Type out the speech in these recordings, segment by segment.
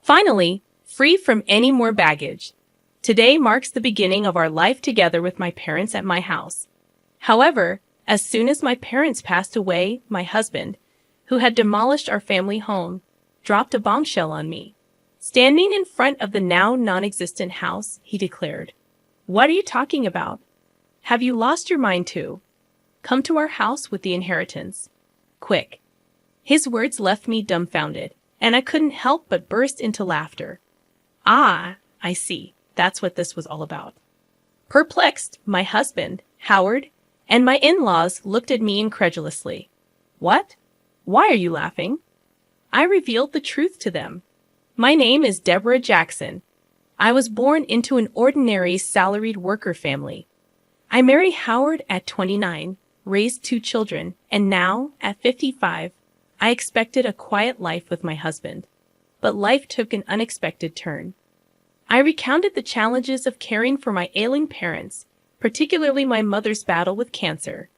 Finally, free from any more baggage. Today marks the beginning of our life together with my parents at my house. However, as soon as my parents passed away, my husband, who had demolished our family home, dropped a bombshell on me. Standing in front of the now non-existent house, he declared, "What are you talking about? Have you lost your mind too? Come to our house with the inheritance. Quick." His words left me dumbfounded, and I couldn't help but burst into laughter. Ah, I see. That's what this was all about. Perplexed, my husband, Howard, and my in-laws looked at me incredulously. What? Why are you laughing? I revealed the truth to them. My name is Deborah Jackson. I was born into an ordinary salaried worker family. I married Howard at 29, raised 2 children, and now, at 55, I expected a quiet life with my husband. But life took an unexpected turn. I recounted the challenges of caring for my ailing parents, particularly my mother's battle with cancer.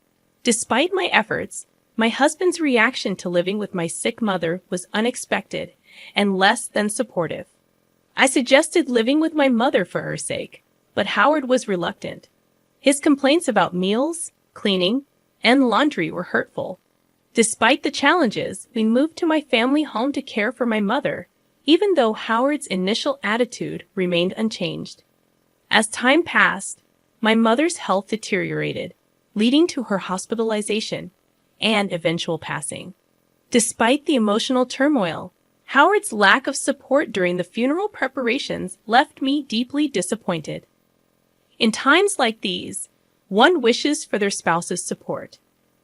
Despite my efforts, my husband's reaction to living with my sick mother was unexpected and less than supportive. I suggested living with my mother for her sake, but Howard was reluctant. His complaints about meals, cleaning, and laundry were hurtful. Despite the challenges, we moved to my family home to care for my mother, even though Howard's initial attitude remained unchanged. As time passed, my mother's health deteriorated, leading to her hospitalization and eventual passing. Despite the emotional turmoil, Howard's lack of support during the funeral preparations left me deeply disappointed. In times like these, one wishes for their spouse's support.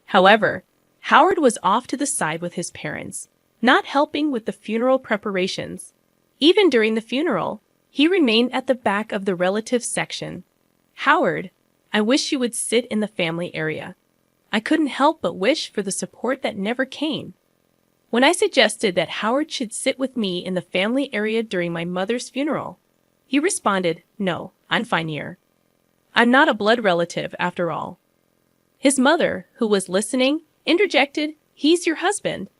However, Howard was off to the side with his parents, not helping with the funeral preparations. Even during the funeral, he remained at the back of the relatives section. "Howard, I wish you would sit in the family area." I couldn't help but wish for the support that never came. When I suggested that Howard should sit with me in the family area during my mother's funeral, he responded, "No, I'm fine here. I'm not a blood relative after all." His mother, who was listening, interjected, "He's your husband,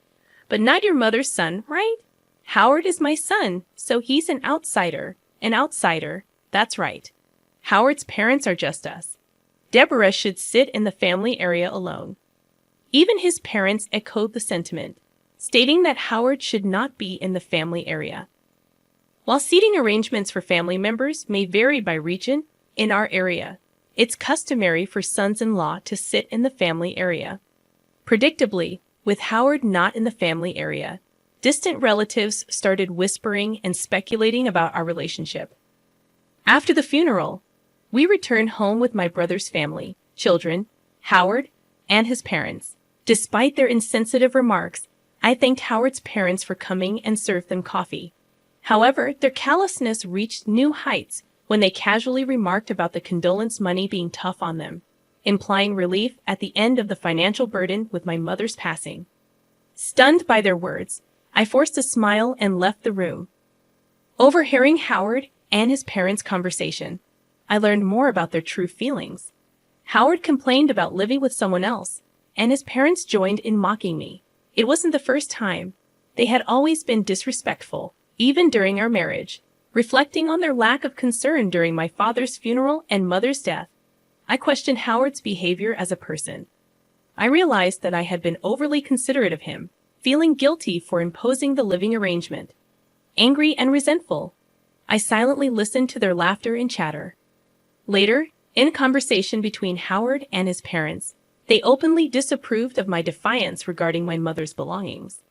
but not your mother's son, right? Howard is my son, so he's an outsider. An outsider, that's right. Howard's parents are just us. Deborah should sit in the family area alone." Even his parents echoed the sentiment, stating that Howard should not be in the family area. While seating arrangements for family members may vary by region, in our area, it's customary for sons-in-law to sit in the family area. Predictably, with Howard not in the family area, distant relatives started whispering and speculating about our relationship. After the funeral, we returned home with my brother's family, children, Howard, and his parents. Despite their insensitive remarks, I thanked Howard's parents for coming and served them coffee. However, their callousness reached new heights when they casually remarked about the condolence money being tough on them, implying relief at the end of the financial burden with my mother's passing. Stunned by their words, I forced a smile and left the room. Overhearing Howard and his parents' conversation, I learned more about their true feelings. Howard complained about living with someone else, and his parents joined in mocking me. It wasn't the first time. They had always been disrespectful, even during our marriage. Reflecting on their lack of concern during my father's funeral and mother's death, I questioned Howard's behavior as a person. I realized that I had been overly considerate of him, feeling guilty for imposing the living arrangement. Angry and resentful, I silently listened to their laughter and chatter. Later, in a conversation between Howard and his parents, they openly disapproved of my defiance regarding my mother's belongings.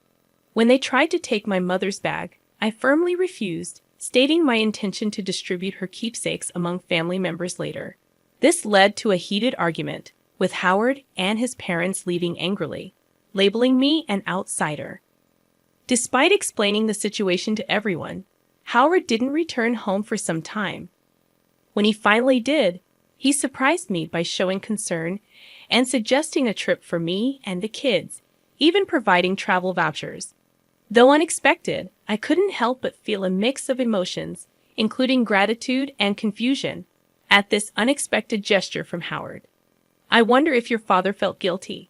When they tried to take my mother's bag, I firmly refused, stating my intention to distribute her keepsakes among family members later. This led to a heated argument, with Howard and his parents leaving angrily, labeling me an outsider. Despite explaining the situation to everyone, Howard didn't return home for some time. When he finally did, he surprised me by showing concern and suggesting a trip for me and the kids, even providing travel vouchers. Though unexpected, I couldn't help but feel a mix of emotions, including gratitude and confusion, at this unexpected gesture from Howard. "I wonder if your father felt guilty,"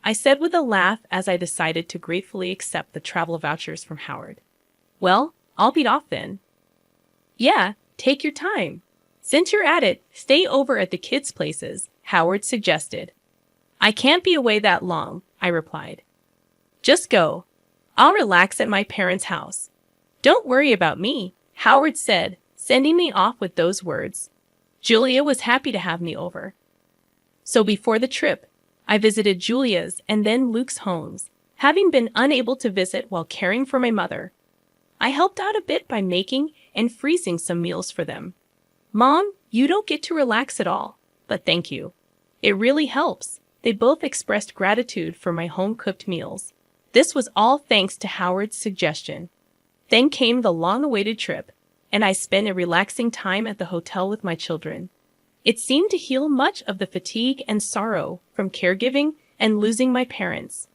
I said with a laugh as I decided to gratefully accept the travel vouchers from Howard. "Well, I'll beat off then. Yeah, take your time. Since you're at it, stay over at the kids' places, Howard suggested. I can't be away that long, I replied. Just go. I'll relax at my parents' house. Don't worry about me, Howard said, sending me off with those words. Julia was happy to have me over. So before the trip, I visited Julia's and then Luke's homes, having been unable to visit while caring for my mother. I helped out a bit by making and freezing some meals for them. Mom, you don't get to relax at all, but thank you. It really helps. They both expressed gratitude for my home-cooked meals. This was all thanks to Howard's suggestion. Then came the long-awaited trip, and I spent a relaxing time at the hotel with my children. It seemed to heal much of the fatigue and sorrow from caregiving and losing my parents.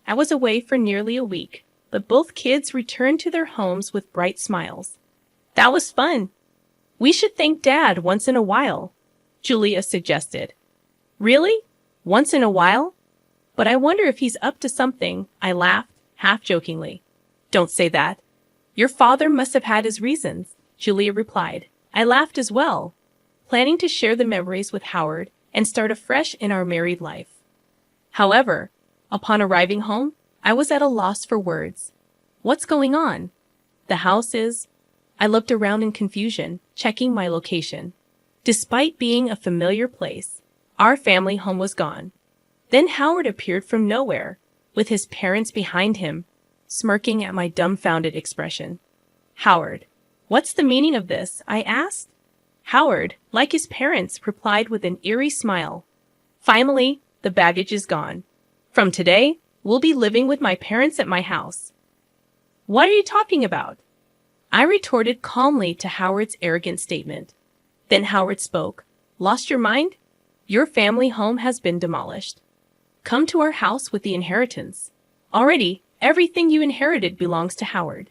I was away for nearly a week, but both kids returned to their homes with bright smiles. That was fun. We should thank Dad once in a while, Julia suggested. Really? Once in a while? But I wonder if he's up to something, I laughed, half-jokingly. Don't say that. Your father must have had his reasons, Julia replied. I laughed as well, planning to share the memories with Howard and start afresh in our married life. However, upon arriving home, I was at a loss for words. What's going on? The house is... I looked around in confusion, checking my location. Despite being a familiar place, our family home was gone. Then Howard appeared from nowhere, with his parents behind him, smirking at my dumbfounded expression. Howard, what's the meaning of this? I asked. Howard, like his parents, replied with an eerie smile. Finally, the baggage is gone. From today, we'll be living with my parents at my house. What are you talking about? I retorted calmly to Howard's arrogant statement. Then Howard spoke. Lost your mind? Your family home has been demolished. Come to our house with the inheritance. Already, everything you inherited belongs to Howard.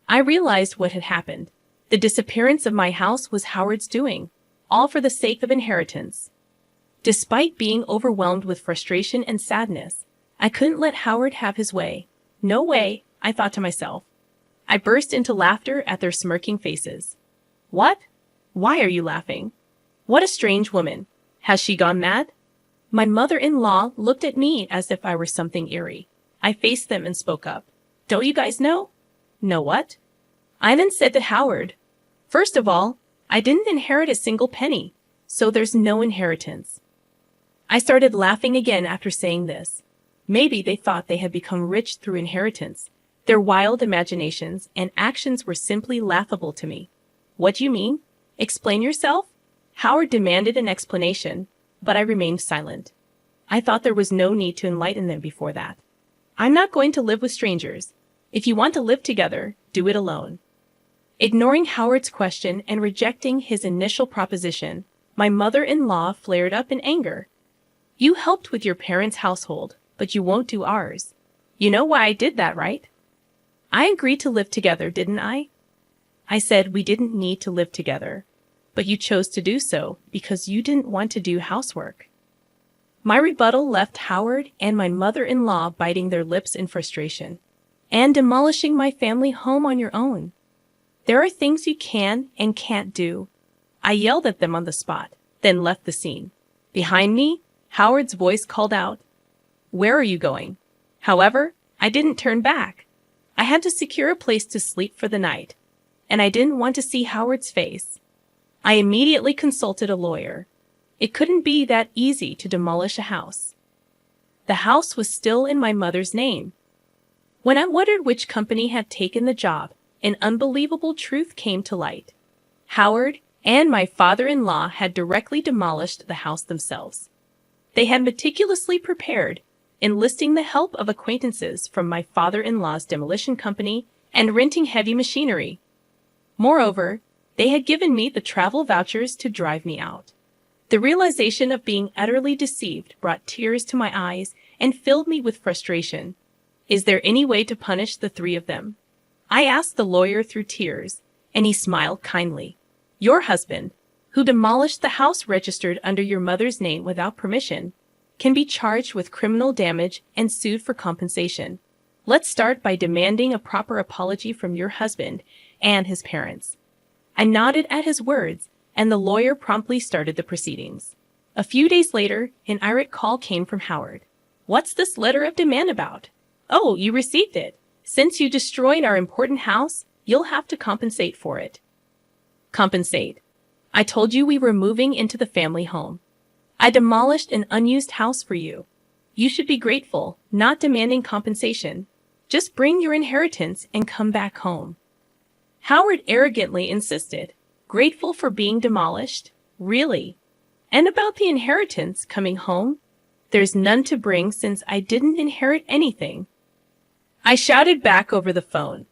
I realized what had happened. The disappearance of my house was Howard's doing, all for the sake of inheritance. Despite being overwhelmed with frustration and sadness, I couldn't let Howard have his way. No way, I thought to myself. I burst into laughter at their smirking faces. What? Why are you laughing? What a strange woman. Has she gone mad? My mother-in-law looked at me as if I were something eerie. I faced them and spoke up. Don't you guys know? Know what? I then said to Howard, first of all, I didn't inherit a single penny, so there's no inheritance. I started laughing again after saying this. Maybe they thought they had become rich through inheritance. Their wild imaginations and actions were simply laughable to me. What do you mean? Explain yourself? Howard demanded an explanation, but I remained silent. I thought there was no need to enlighten them before that. I'm not going to live with strangers. If you want to live together, do it alone. Ignoring Howard's question and rejecting his initial proposition, my mother-in-law flared up in anger. You helped with your parents' household, but you won't do ours. You know why I did that, right? I agreed to live together, didn't I? I said we didn't need to live together, but you chose to do so because you didn't want to do housework. My rebuttal left Howard and my mother-in-law biting their lips in frustration. And demolishing my family home on your own. There are things you can and can't do. I yelled at them on the spot, then left the scene. Behind me, Howard's voice called out, Where are you going? However, I didn't turn back. I had to secure a place to sleep for the night, and I didn't want to see Howard's face. I immediately consulted a lawyer. It couldn't be that easy to demolish a house. The house was still in my mother's name. When I wondered which company had taken the job, an unbelievable truth came to light. Howard and my father-in-law had directly demolished the house themselves. They had meticulously prepared, enlisting the help of acquaintances from my father-in-law's demolition company and renting heavy machinery. Moreover, they had given me the travel vouchers to drive me out. The realization of being utterly deceived brought tears to my eyes and filled me with frustration. Is there any way to punish the three of them? I asked the lawyer through tears, and he smiled kindly. Your husband, who demolished the house registered under your mother's name without permission, can be charged with criminal damage and sued for compensation. Let's start by demanding a proper apology from your husband and his parents." I nodded at his words, and the lawyer promptly started the proceedings. A few days later, an irate call came from Howard. "What's this letter of demand about?" "Oh, you received it. Since you destroyed our important house, you'll have to compensate for it." Compensate? I told you we were moving into the family home. I demolished an unused house for you. You should be grateful, not demanding compensation. Just bring your inheritance and come back home. Howard arrogantly insisted. Grateful for being demolished? Really? And about the inheritance coming home? There's none to bring since I didn't inherit anything. I shouted back over the phone.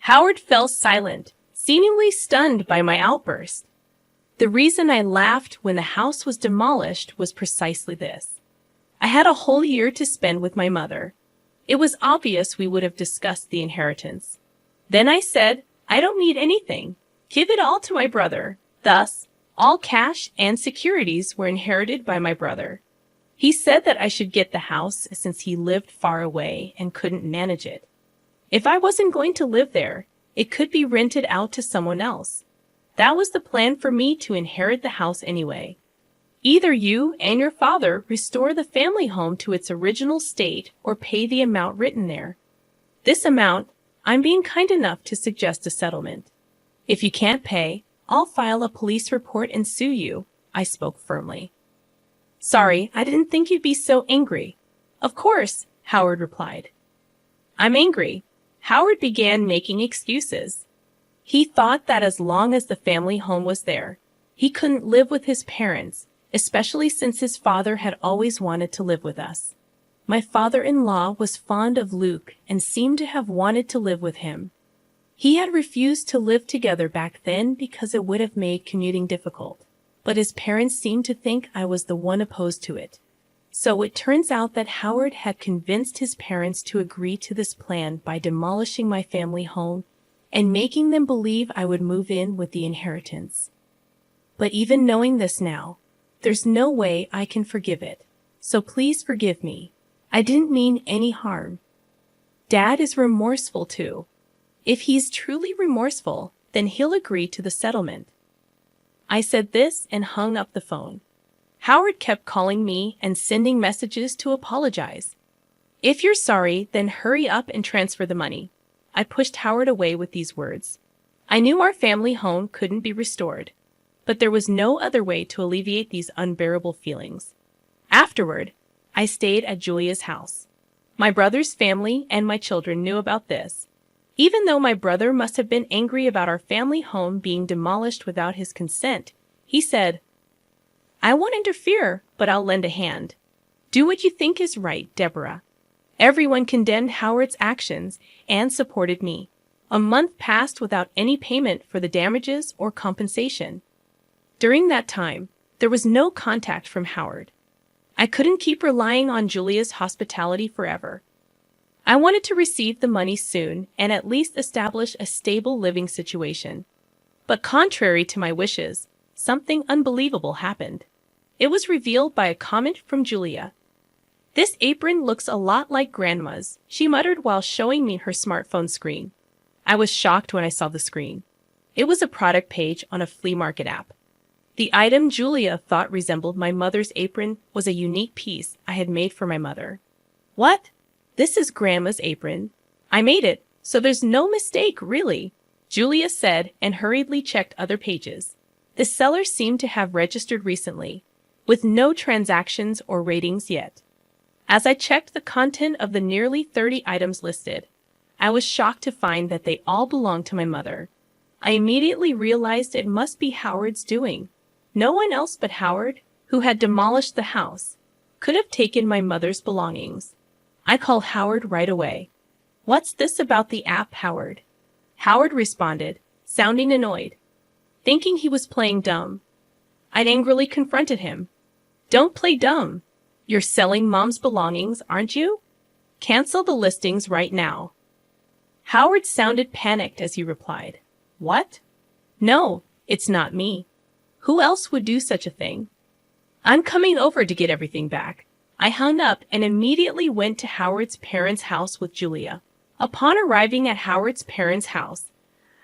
Howard fell silent, seemingly stunned by my outburst. The reason I laughed when the house was demolished was precisely this. I had a whole year to spend with my mother. It was obvious we would have discussed the inheritance. Then I said, "I don't need anything. Give it all to my brother." Thus, all cash and securities were inherited by my brother. He said that I should get the house since he lived far away and couldn't manage it. If I wasn't going to live there, it could be rented out to someone else. That was the plan for me to inherit the house anyway. Either you and your father restore the family home to its original state or pay the amount written there. This amount, I'm being kind enough to suggest a settlement. If you can't pay, I'll file a police report and sue you, I spoke firmly. Sorry, I didn't think you'd be so angry. Of course, Howard replied. I'm angry. Howard began making excuses. He thought that as long as the family home was there, he couldn't live with his parents, especially since his father had always wanted to live with us. My father-in-law was fond of Luke and seemed to have wanted to live with him. He had refused to live together back then because it would have made commuting difficult, but his parents seemed to think I was the one opposed to it. So it turns out that Howard had convinced his parents to agree to this plan by demolishing my family home and making them believe I would move in with the inheritance. But even knowing this now, there's no way I can forgive it. So please forgive me. I didn't mean any harm. Dad is remorseful too. If he's truly remorseful, then he'll agree to the settlement. I said this and hung up the phone. Howard kept calling me and sending messages to apologize. If you're sorry, then hurry up and transfer the money. I pushed Howard away with these words. I knew our family home couldn't be restored, but there was no other way to alleviate these unbearable feelings. Afterward, I stayed at Julia's house. My brother's family and my children knew about this. Even though my brother must have been angry about our family home being demolished without his consent, he said, I won't interfere, but I'll lend a hand. Do what you think is right, Deborah. Everyone condemned Howard's actions and supported me. A month passed without any payment for the damages or compensation. During that time, there was no contact from Howard. I couldn't keep relying on Julia's hospitality forever. I wanted to receive the money soon and at least establish a stable living situation. But contrary to my wishes, something unbelievable happened. It was revealed by a comment from Julia. This apron looks a lot like Grandma's, she muttered while showing me her smartphone screen. I was shocked when I saw the screen. It was a product page on a flea market app. The item Julia thought resembled my mother's apron was a unique piece I had made for my mother. What? This is Grandma's apron. I made it, so there's no mistake, really, Julia said and hurriedly checked other pages. The seller seemed to have registered recently, with no transactions or ratings yet. As I checked the content of the nearly 30 items listed, I was shocked to find that they all belonged to my mother. I immediately realized it must be Howard's doing. No one else but Howard, who had demolished the house, could have taken my mother's belongings. I called Howard right away. What's this about the app, Howard? Howard responded, sounding annoyed, thinking he was playing dumb. I'd angrily confronted him. Don't play dumb. You're selling Mom's belongings, aren't you? Cancel the listings right now. Howard sounded panicked as he replied. What? No, it's not me. Who else would do such a thing? I'm coming over to get everything back. I hung up and immediately went to Howard's parents' house with Julia. Upon arriving at Howard's parents' house,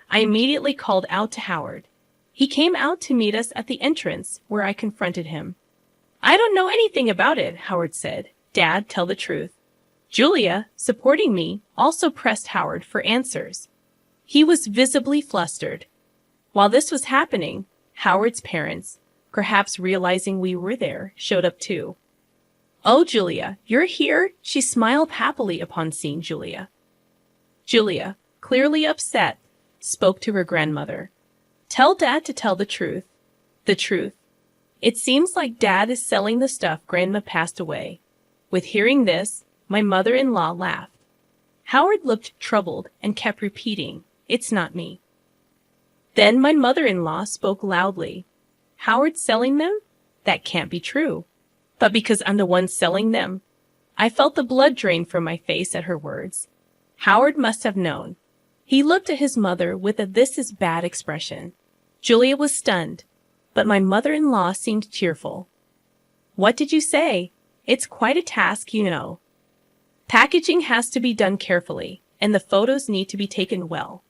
I immediately called out to Howard. He came out to meet us at the entrance, where I confronted him. "I don't know anything about it," Howard said. "Dad, tell the truth." Julia, supporting me, also pressed Howard for answers. He was visibly flustered. While this was happening, Howard's parents, perhaps realizing we were there, showed up too. "Oh, Julia, you're here?" She smiled happily upon seeing Julia. Julia, clearly upset, spoke to her grandmother. "Tell Dad to tell the truth." The truth. "It seems like Dad is selling the stuff Grandma passed away." With hearing this, my mother-in-law laughed. Howard looked troubled and kept repeating, "It's not me." Then my mother-in-law spoke loudly. "Howard's selling them? That can't be true." But because I'm the one selling them, I felt the blood drain from my face at her words. Howard must have known. He looked at his mother with a "this is bad" expression. Julia was stunned, but my mother-in-law seemed cheerful. "What did you say? It's quite a task, you know. Packaging has to be done carefully, and the photos need to be taken well."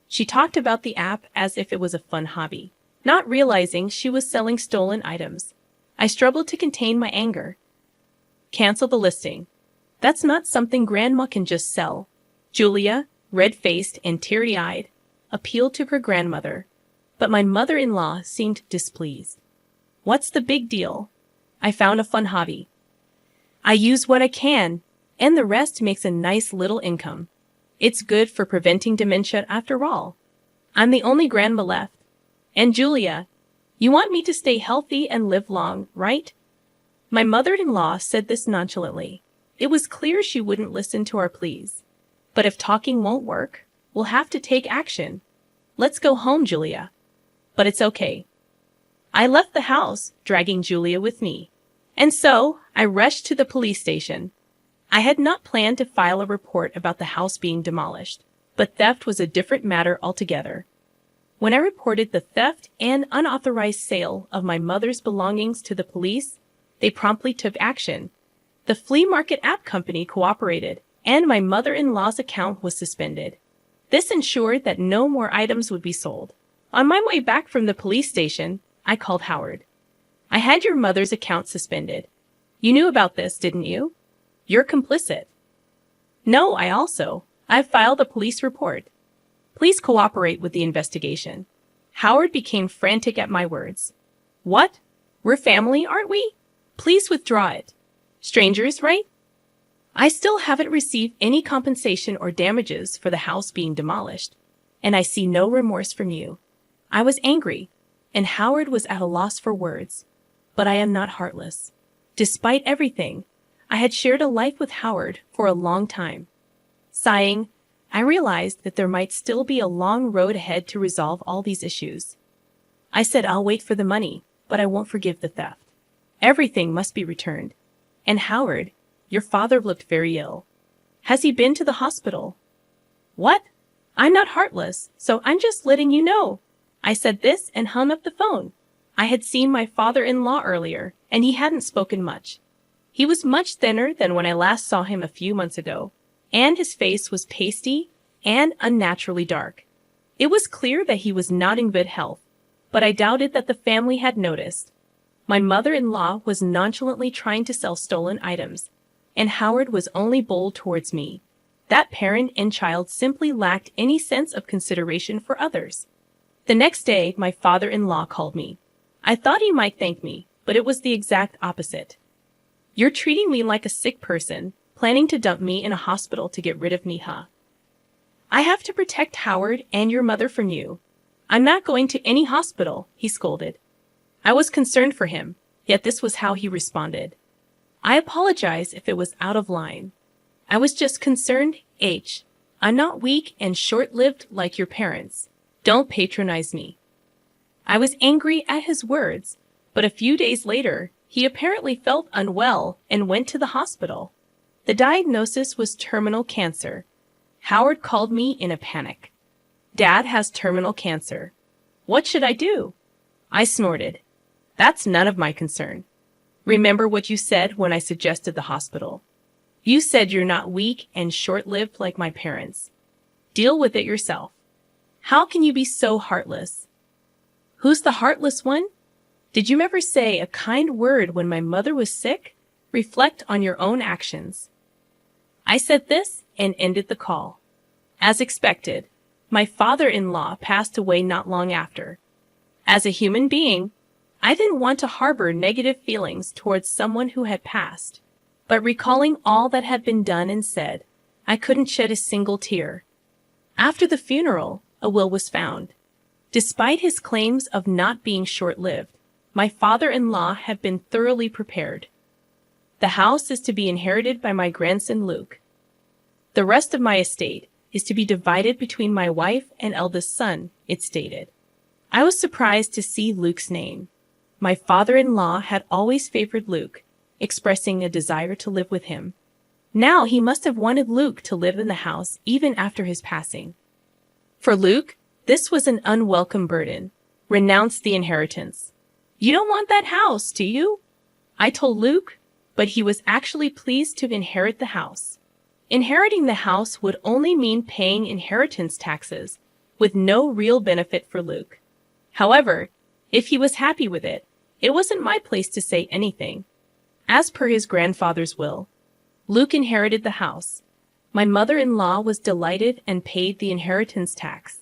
She talked about the app as if it was a fun hobby, not realizing she was selling stolen items. I struggled to contain my anger. "Cancel the listing. That's not something Grandma can just sell." Julia, red-faced and teary-eyed, appealed to her grandmother, but my mother-in-law seemed displeased. "What's the big deal? I found a fun hobby. I use what I can, and the rest makes a nice little income. It's good for preventing dementia after all. I'm the only grandma left. And Julia, you want me to stay healthy and live long, right?" My mother-in-law said this nonchalantly. It was clear she wouldn't listen to our pleas. "But if talking won't work, we'll have to take action. Let's go home, Julia." "But it's okay." I left the house, dragging Julia with me. And so, I rushed to the police station. I had not planned to file a report about the house being demolished, but theft was a different matter altogether. When I reported the theft and unauthorized sale of my mother's belongings to the police, they promptly took action. The flea market app company cooperated, and my mother-in-law's account was suspended. This ensured that no more items would be sold. On my way back from the police station, I called Howard. "I had your mother's account suspended. You knew about this, didn't you? You're complicit." "No, I've filed a police report. Please cooperate with the investigation." Howard became frantic at my words. "What? We're family, aren't we? Please withdraw it. Strangers, right? I still haven't received any compensation or damages for the house being demolished, and I see no remorse from you." I was angry, and Howard was at a loss for words. But I am not heartless. Despite everything, I had shared a life with Howard for a long time. Sighing, I realized that there might still be a long road ahead to resolve all these issues. I said I'll wait for the money, but I won't forgive the theft. Everything must be returned. "And Howard, your father looked very ill. Has he been to the hospital?" "What? I'm not heartless, so I'm just letting you know." I said this and hung up the phone. I had seen my father-in-law earlier, and he hadn't spoken much. He was much thinner than when I last saw him a few months ago, and his face was pasty and unnaturally dark. It was clear that he was not in good health, but I doubted that the family had noticed. My mother-in-law was nonchalantly trying to sell stolen items, and Howard was only bold towards me. That parent and child simply lacked any sense of consideration for others. The next day, my father-in-law called me. I thought he might thank me, but it was the exact opposite. "You're treating me like a sick person, planning to dump me in a hospital to get rid of me, huh? I have to protect Howard and your mother from you. I'm not going to any hospital," he scolded. I was concerned for him, yet this was how he responded. "I apologize if it was out of line. I was just concerned, I'm not weak and short-lived like your parents. Don't patronize me." I was angry at his words, but a few days later, he apparently felt unwell and went to the hospital. The diagnosis was terminal cancer. Howard called me in a panic. "Dad has terminal cancer. What should I do?" I snorted. "That's none of my concern. Remember what you said when I suggested the hospital. You said you're not weak and short-lived like my parents. Deal with it yourself. How can you be so heartless? Who's the heartless one? Did you ever say a kind word when my mother was sick? Reflect on your own actions. I said this and ended the call. As expected, my father-in-law passed away not long after. As a human being, I didn't want to harbor negative feelings towards someone who had passed, but recalling all that had been done and said, I couldn't shed a single tear. After the funeral, a will was found. Despite his claims of not being short-lived, my father-in-law had been thoroughly prepared. The house is to be inherited by my grandson Luke. The rest of my estate is to be divided between my wife and eldest son, it stated. I was surprised to see Luke's name. My father-in-law had always favored Luke, expressing a desire to live with him. Now he must have wanted Luke to live in the house even after his passing. For Luke, this was an unwelcome burden. Renounce the inheritance. You don't want that house, do you? I told Luke, but he was actually pleased to inherit the house. Inheriting the house would only mean paying inheritance taxes, with no real benefit for Luke. However, if he was happy with it, it wasn't my place to say anything. As per his grandfather's will, Luke inherited the house. My mother-in-law was delighted and paid the inheritance tax.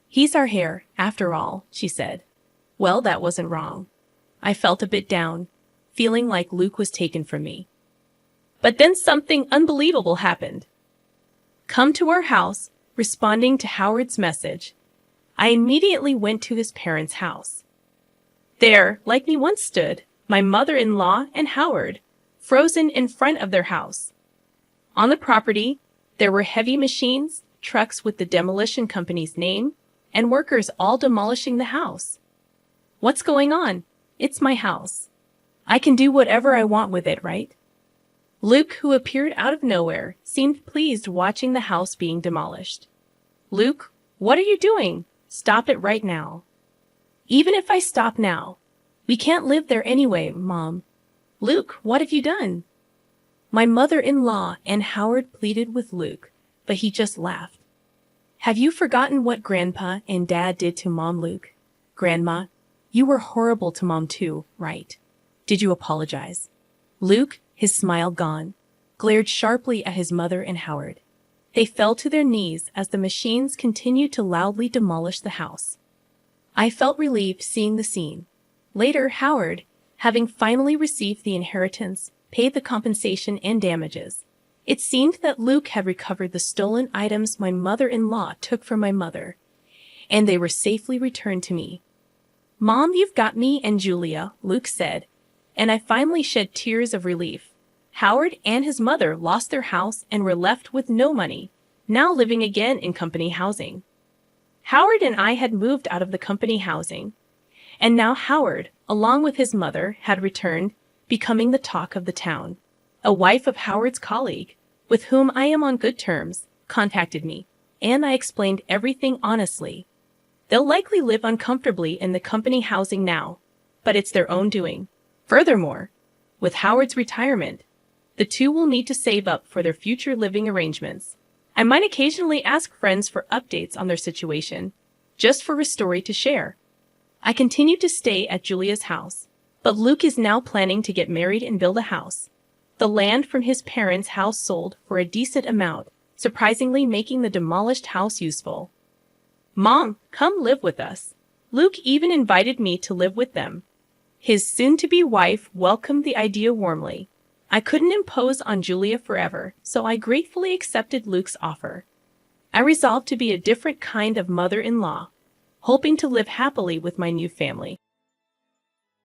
He's our heir, after all, she said. Well, that wasn't wrong. I felt a bit down, feeling like Luke was taken from me. But then something unbelievable happened. Come to our house, responding to Howard's message. I immediately went to his parents' house. There, like me once stood, my mother-in-law and Howard, frozen in front of their house. On the property, there were heavy machines, trucks with the demolition company's name, and workers all demolishing the house. What's going on? It's my house. I can do whatever I want with it, right? Luke, who appeared out of nowhere, seemed pleased watching the house being demolished. Luke, what are you doing? Stop it right now. Even if I stop now, we can't live there anyway, Mom. Luke, what have you done? My mother-in-law and Howard pleaded with Luke, but he just laughed. Have you forgotten what Grandpa and Dad did to Mom, Luke? Grandma, you were horrible to Mom too, right? Did you apologize? Luke, his smile gone, glared sharply at his mother and Howard. They fell to their knees as the machines continued to loudly demolish the house. I felt relieved seeing the scene. Later, Howard, having finally received the inheritance, paid the compensation and damages. It seemed that Luke had recovered the stolen items my mother-in-law took from my mother, and they were safely returned to me. Mom, you've got me and Julia, Luke said, and I finally shed tears of relief. Howard and his mother lost their house and were left with no money, now living again in company housing. Howard and I had moved out of the company housing, and now Howard, along with his mother, had returned, becoming the talk of the town. A wife of Howard's colleague, with whom I am on good terms, contacted me, and I explained everything honestly. They'll likely live uncomfortably in the company housing now, but it's their own doing. Furthermore, with Howard's retirement, the two will need to save up for their future living arrangements. I might occasionally ask friends for updates on their situation, just for a story to share. I continue to stay at Julia's house, but Luke is now planning to get married and build a house. The land from his parents' house sold for a decent amount, surprisingly making the demolished house useful. Mom, come live with us. Luke even invited me to live with them. His soon-to-be wife welcomed the idea warmly. I couldn't impose on Julia forever, so I gratefully accepted Luke's offer. I resolved to be a different kind of mother-in-law, hoping to live happily with my new family.